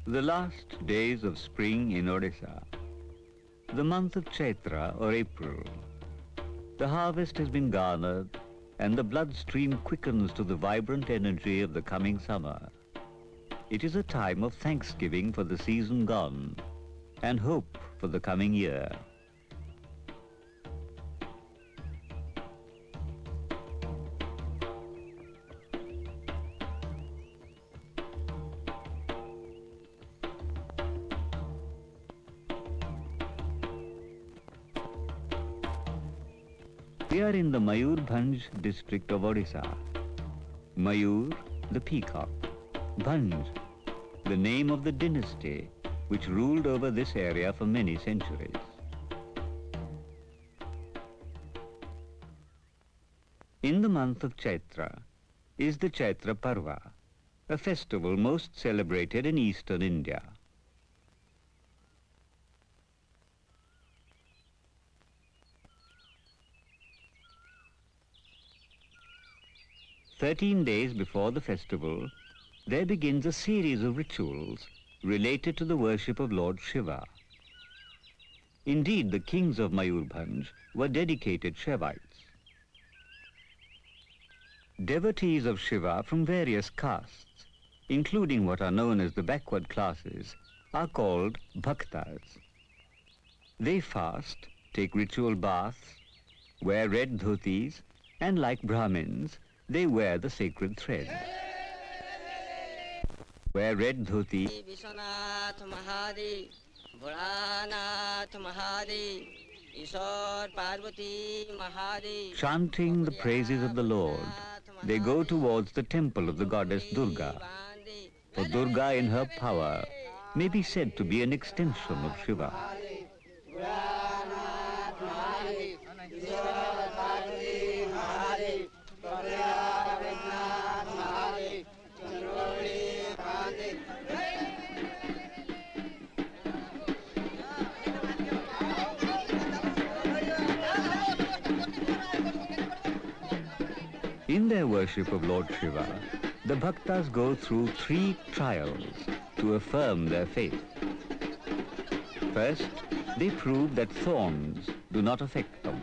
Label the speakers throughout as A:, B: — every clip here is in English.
A: The last days of spring in Odisha, the month of Chaitra or April. The harvest has been garnered and the bloodstream quickens to the vibrant energy of the coming summer. It is a time of thanksgiving for the season gone and hope for the coming year. We are in the MayurBhanj district of Odisha. Mayur, the peacock. Bhanj, the name of the dynasty which ruled over this area for many centuries. In the month of Chaitra is the Chaitra Parva, a festival most celebrated in eastern India. "13 days before the festival, there begins a series of rituals related to the worship of Lord Shiva. Indeed, the kings of MayurBhanj were dedicated Shivites. Devotees of Shiva from various castes, including what are known as the backward classes, are called bhaktas. They fast, take ritual baths, wear red dhotis, and like Brahmins, they wear the sacred thread. Wear red dhoti, chanting the praises of the Lord. They go towards the temple of the goddess Durga, for Durga in her power may be said to be an extension of Shiva. In their worship of Lord Shiva, the bhaktas go through 3 trials to affirm their faith. First, they prove that thorns do not affect them.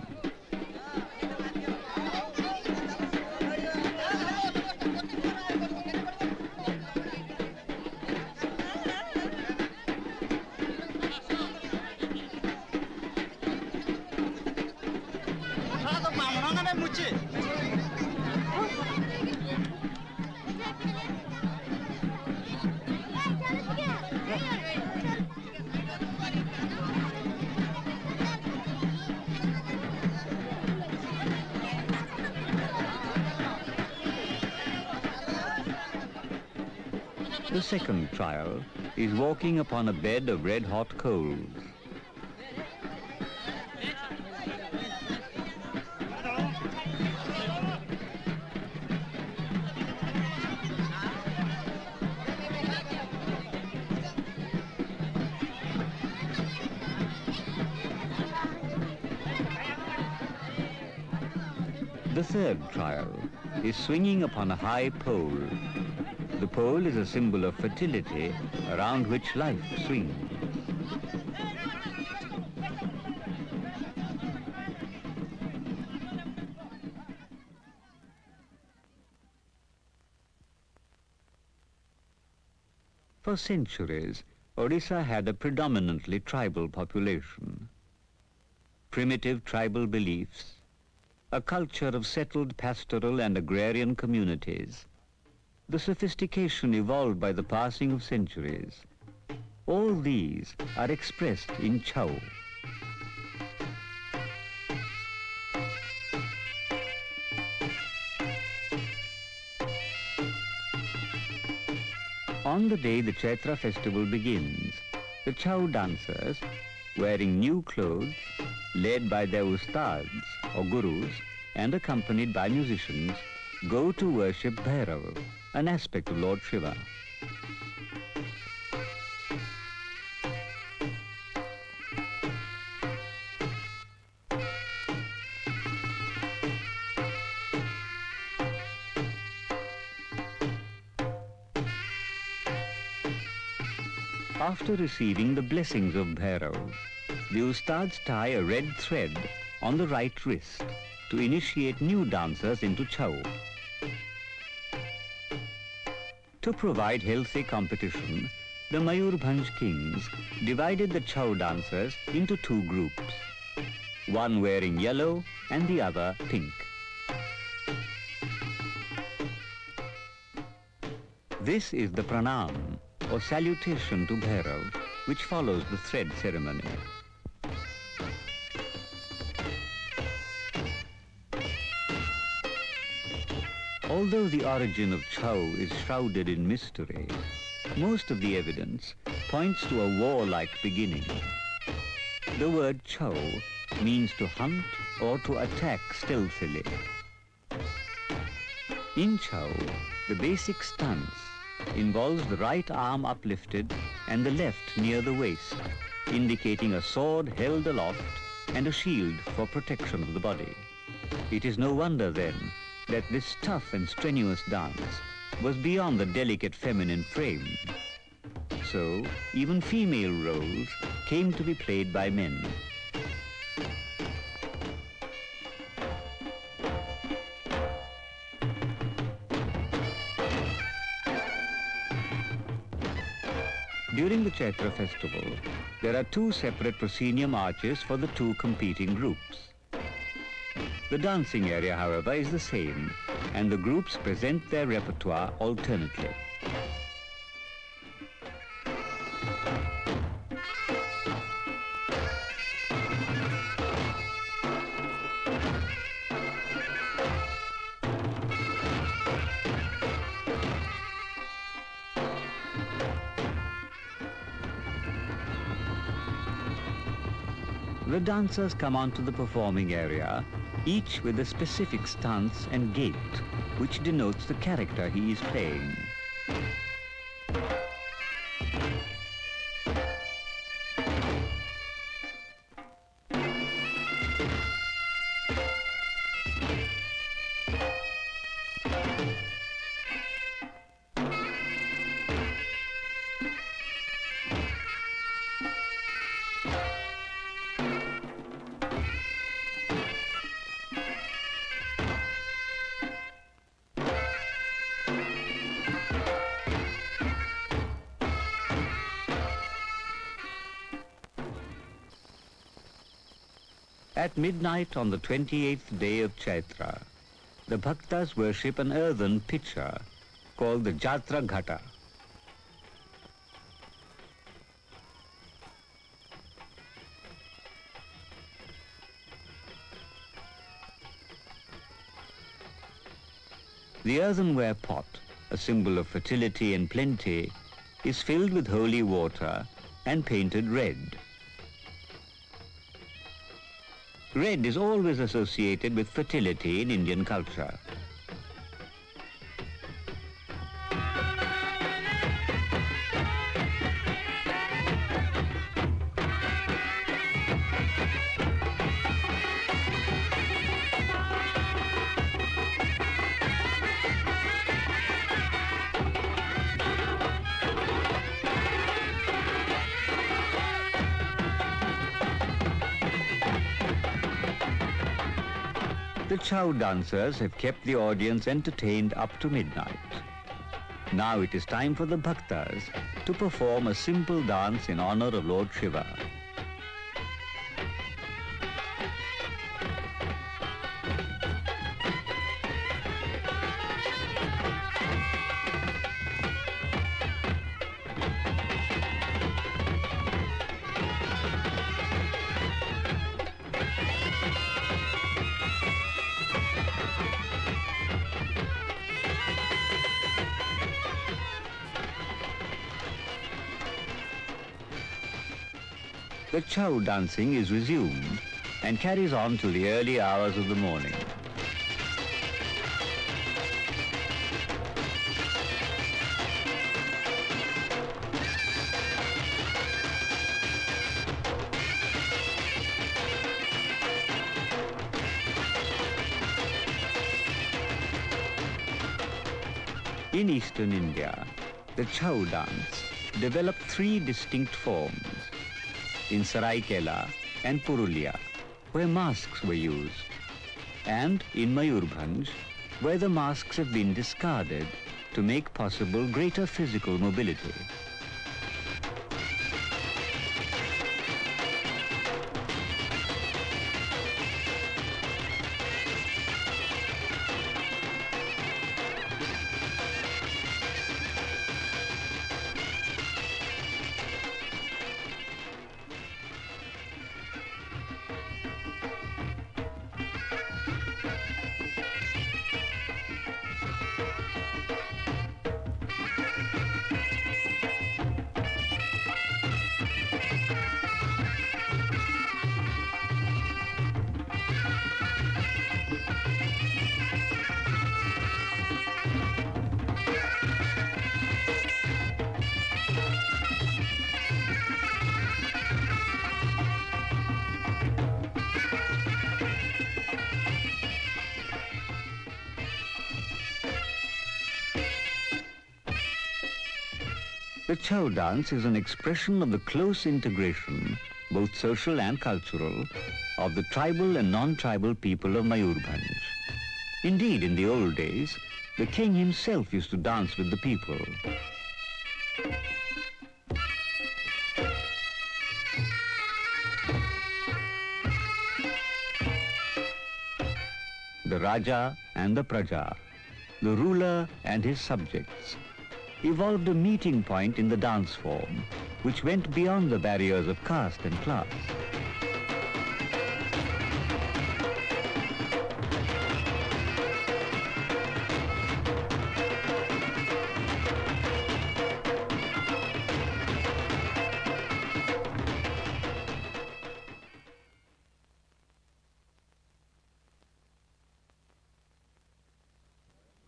A: The second trial is walking upon a bed of red-hot coals. The third trial is swinging upon a high pole. The pole is a symbol of fertility around which life swings. For centuries, Odisha had a predominantly tribal population. Primitive tribal beliefs, a culture of settled pastoral and agrarian communities, the sophistication evolved by the passing of centuries, all these are expressed in Chhau. On the day the Chaitra festival begins, the Chhau dancers, wearing new clothes, led by their ustads or gurus and accompanied by musicians, go to worship Bhairav, an aspect of Lord Shiva. After receiving the blessings of Bhairav, the ustads tie a red thread on the right wrist to initiate new dancers into Chhau. To provide healthy competition, the MayurBhanj kings divided the Chhau dancers into two groups, one wearing yellow and the other pink. This is the pranam, or salutation to Bhairav, which follows the thread ceremony. Although the origin of Chhau is shrouded in mystery, most of the evidence points to a warlike beginning. The word Chhau means to hunt or to attack stealthily. In Chhau, the basic stance involves the right arm uplifted and the left near the waist, indicating a sword held aloft and a shield for protection of the body. It is no wonder then that this tough and strenuous dance was beyond the delicate feminine frame. So, even female roles came to be played by men. During the Chaitra festival, there are two separate proscenium arches for the two competing groups. The dancing area, however, is the same, and the groups present their repertoire alternately. The dancers come onto the performing area, each with a specific stance and gait, which denotes the character he is playing. At midnight on the 28th day of Chaitra, the bhaktas worship an earthen pitcher called the Jatra Ghata. The earthenware pot, a symbol of fertility and plenty, is filled with holy water and painted red. Red is always associated with fertility in Indian culture. The Chhau dancers have kept the audience entertained up to midnight. Now it is time for the bhaktas to perform a simple dance in honor of Lord Shiva. The Chhau dancing is resumed and carries on till the early hours of the morning. In eastern India, the Chhau dance developed three distinct forms: in Saraikela and Purulia, where masks were used, and in MayurBhanj, where the masks have been discarded to make possible greater physical mobility. The Chhau dance is an expression of the close integration, both social and cultural, of the tribal and non-tribal people of MayurBhanj. Indeed, in the old days, the king himself used to dance with the people. The Raja and the Praja, the ruler and his subjects, evolved a meeting point in the dance form, which went beyond the barriers of caste and class.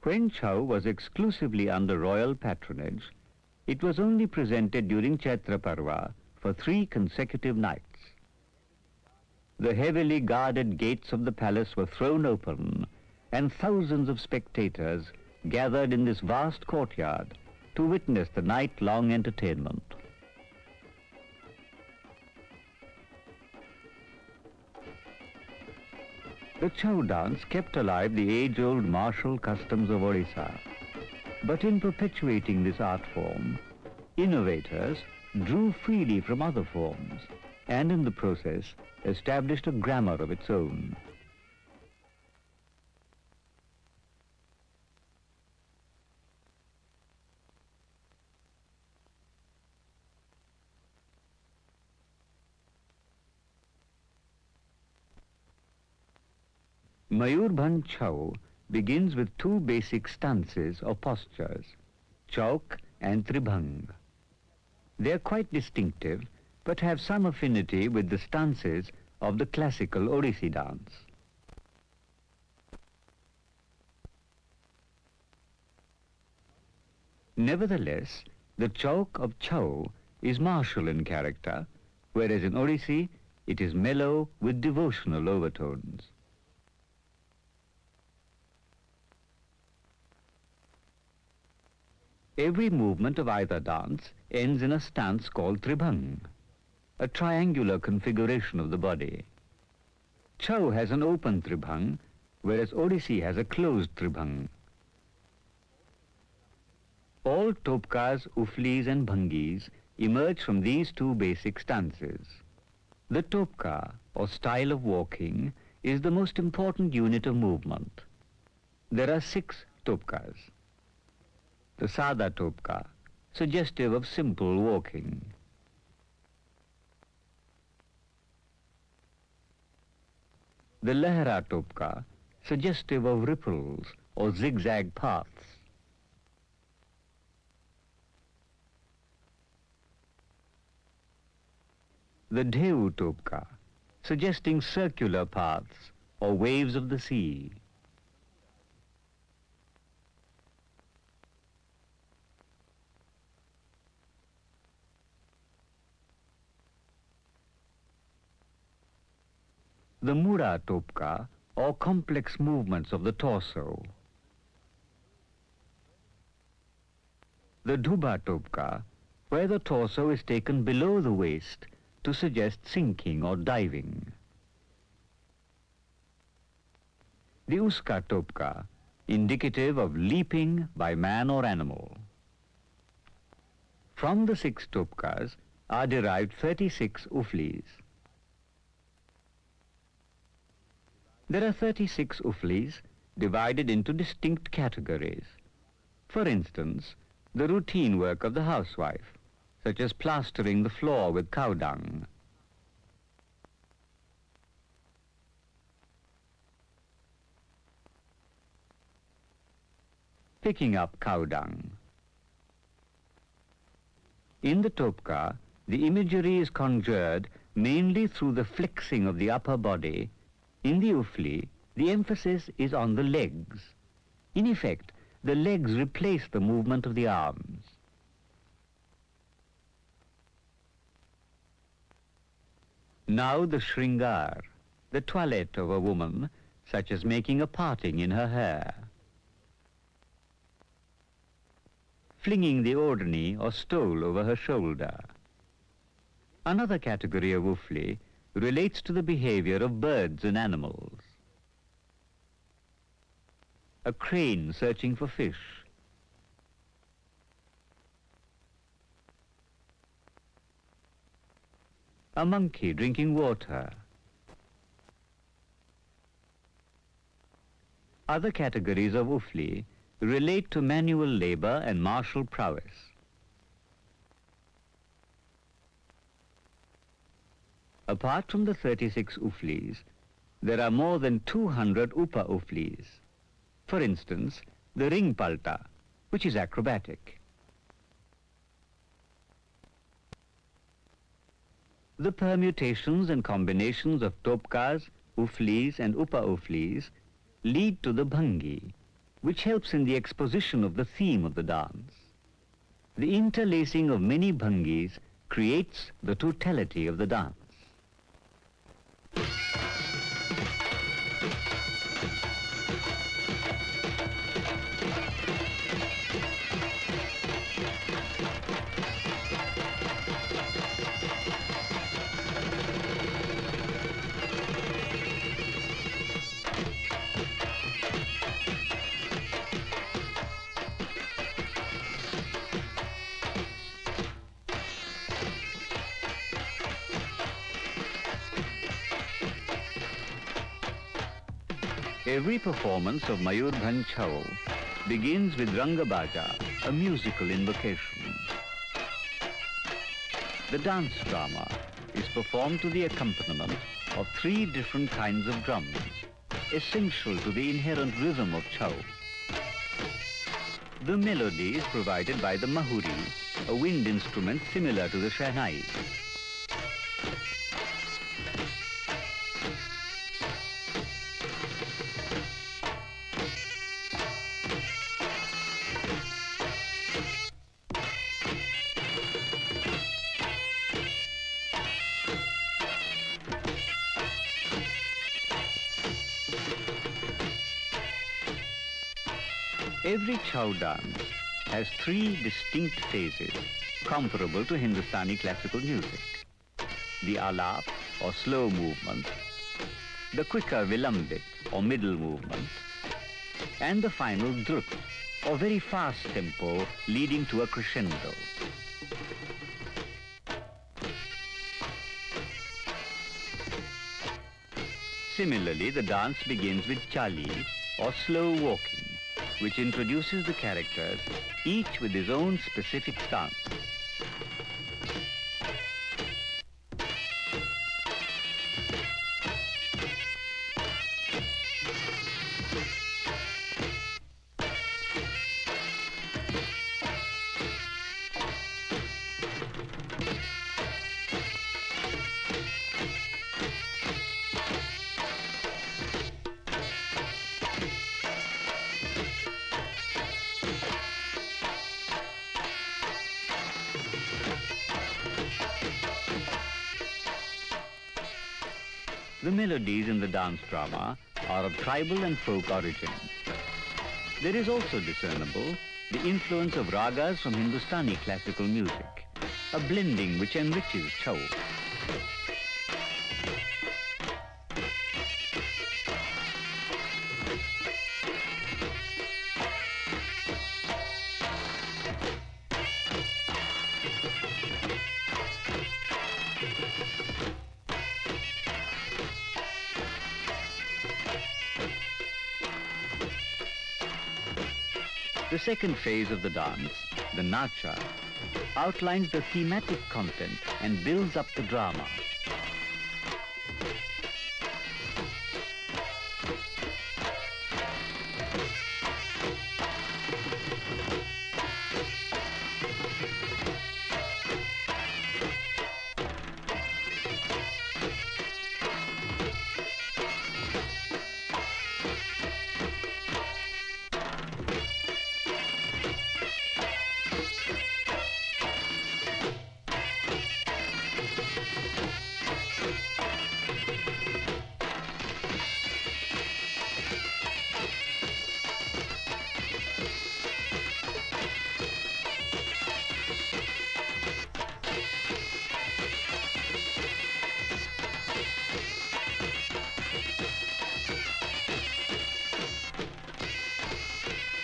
A: When Chhau was exclusively under royal patronage, it was only presented during Chaitra Parva for 3 consecutive nights. The heavily guarded gates of the palace were thrown open, and thousands of spectators gathered in this vast courtyard to witness the night-long entertainment. The Chhau dance kept alive the age-old martial customs of Odisha. But in perpetuating this art form, innovators drew freely from other forms and in the process established a grammar of its own. MayurBhanj Chhau begins with 2 basic stances or postures, Chauk and Tribhang. They are quite distinctive, but have some affinity with the stances of the classical Odissi dance. Nevertheless, the Chauk of Chhau is martial in character, whereas in Odissi it is mellow with devotional overtones. Every movement of either dance ends in a stance called Tribhang, a triangular configuration of the body. Chhau has an open Tribhang, whereas Odissi has a closed Tribhang. All topkas, uflis and bhangis emerge from these 2 basic stances. The topka, or style of walking, is the most important unit of movement. There are 6 topkas. The Sada Topka, suggestive of simple walking. The Lehra Topka, suggestive of ripples or zigzag paths. The Dheu Topka, suggesting circular paths or waves of the sea. The Mura Topka, or complex movements of the torso. The Dhuba Topka, where the torso is taken below the waist to suggest sinking or diving. The Uska Topka, indicative of leaping by man or animal. From the 6 Topkas are derived 36 Uflis. There are 36 Uflis divided into distinct categories. For instance, the routine work of the housewife, such as plastering the floor with cow dung. Picking up cow dung. In the Topka, the imagery is conjured mainly through the flexing of the upper body. In the Ufli, the emphasis is on the legs. In effect, the legs replace the movement of the arms. Now the Shringar, the toilette of a woman, such as making a parting in her hair, flinging the ordni or stole over her shoulder. Another category of Ufli relates to the behavior of birds and animals. A crane searching for fish, a monkey drinking water. Other categories of Ufli relate to manual labor and martial prowess. Apart from the 36 Uflis, there are more than 200 Upa Uflis. For instance, the ring palta, which is acrobatic. The permutations and combinations of topkas, uflis and upa uflis lead to the bhangi, which helps in the exposition of the theme of the dance. The interlacing of many bhangis creates the totality of the dance. Every performance of MayurBhanj Chhau begins with Rangabaja, a musical invocation. The dance drama is performed to the accompaniment of 3 different kinds of drums, essential to the inherent rhythm of Chhau. The melody is provided by the mahuri, a wind instrument similar to the shehnai. Every Chhau dance has 3 distinct phases, comparable to Hindustani classical music. The alap, or slow movement, the quicker vilambit, or middle movement, and the final drut, or very fast tempo leading to a crescendo. Similarly, the dance begins with chali, or slow walking, which introduces the characters, each with his own specific stance. The melodies in the dance drama are of tribal and folk origin. There is also discernible the influence of ragas from Hindustani classical music, a blending which enriches Chhau. The second phase of the dance, the nacha, outlines the thematic content and builds up the drama.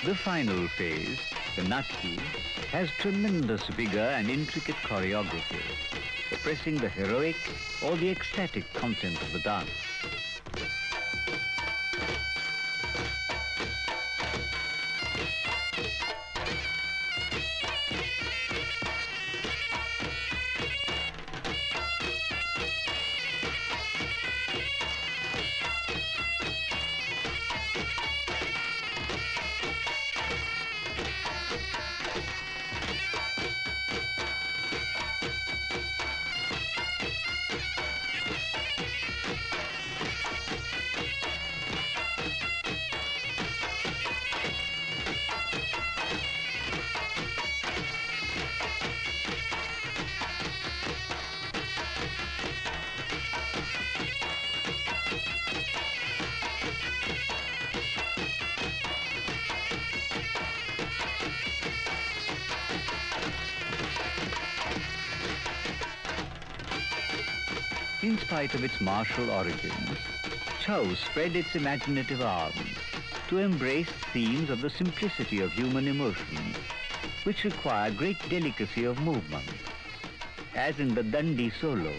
A: The final phase, the natki, has tremendous vigor and intricate choreography, expressing the heroic or the ecstatic content of the dance. In spite of its martial origins, Chhau spread its imaginative arms to embrace themes of the simplicity of human emotions, which require great delicacy of movement, as in the Dandi solo.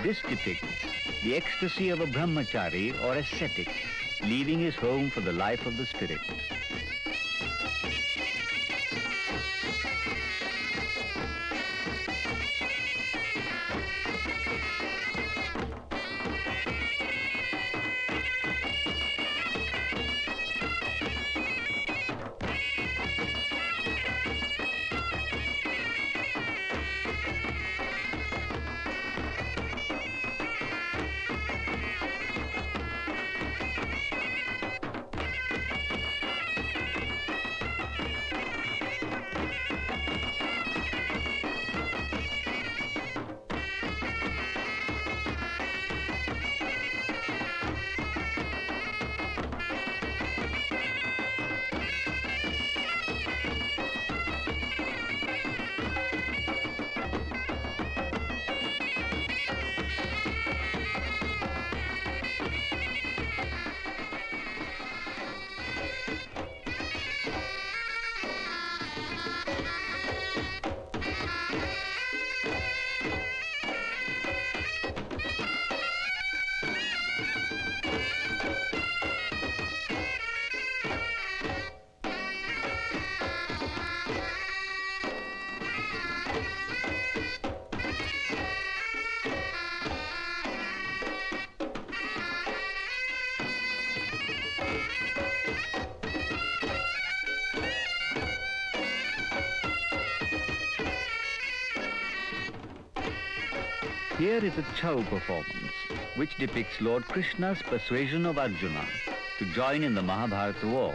A: This depicts the ecstasy of a brahmachari or ascetic leaving his home for the life of the spirit. Here is a Chhau performance which depicts Lord Krishna's persuasion of Arjuna to join in the Mahabharata war.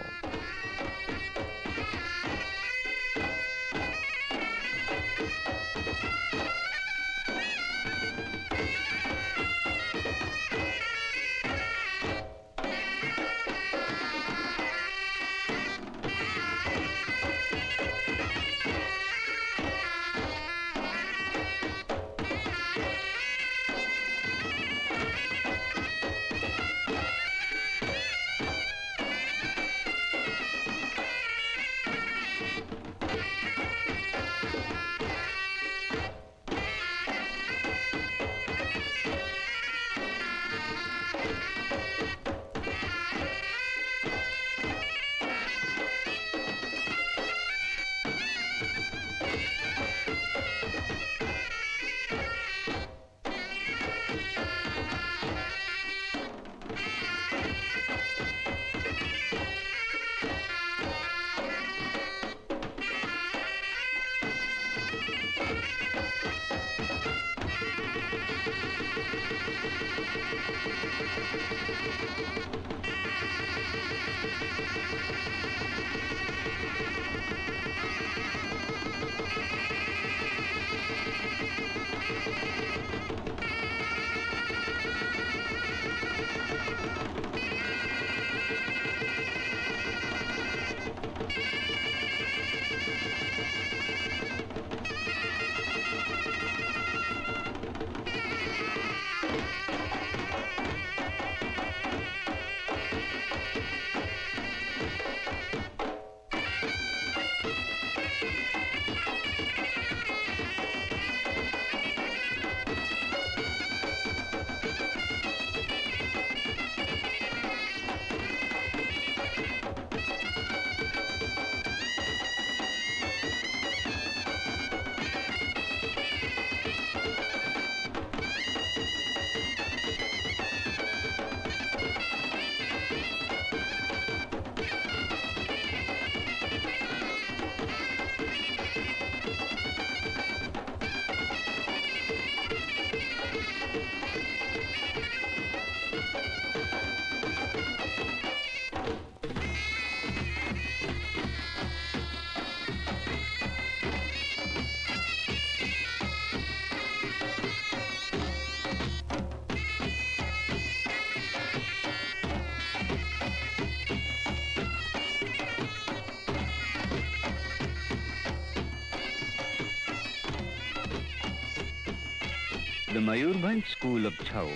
A: The MayurBhanj school of Chhau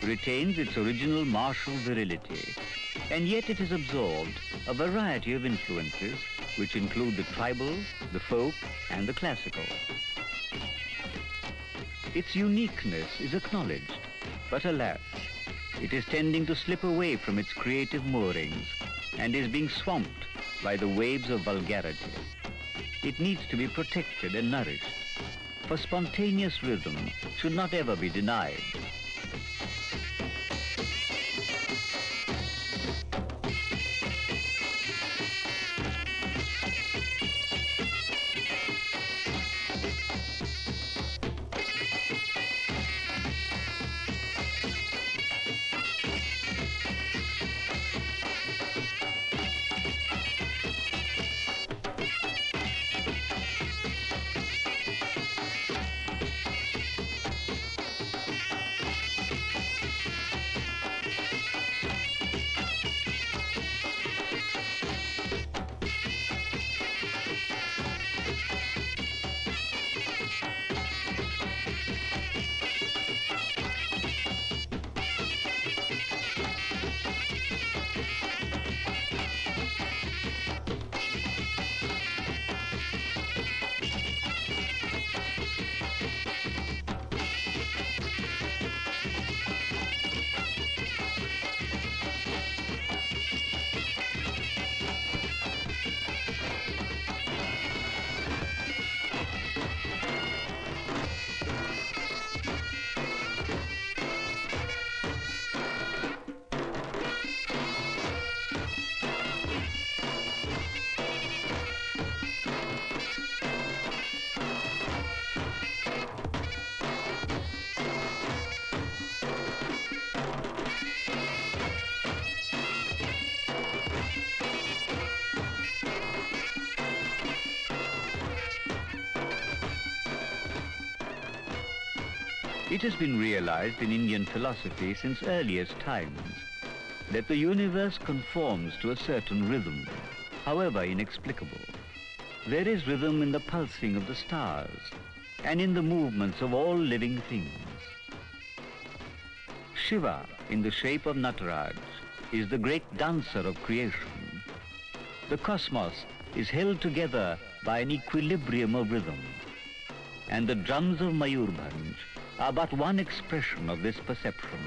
A: retains its original martial virility, and yet it has absorbed a variety of influences which include the tribal, the folk, and the classical. Its uniqueness is acknowledged, but alas, it is tending to slip away from its creative moorings and is being swamped by the waves of vulgarity. It needs to be protected and nourished, for spontaneous rhythm should not ever be denied. It has been realized in Indian philosophy since earliest times that the universe conforms to a certain rhythm, however inexplicable. There is rhythm in the pulsing of the stars and in the movements of all living things. Shiva, in the shape of Nataraj, is the great dancer of creation. The cosmos is held together by an equilibrium of rhythm, and the drums of MayurBhanj are but one expression of this perception.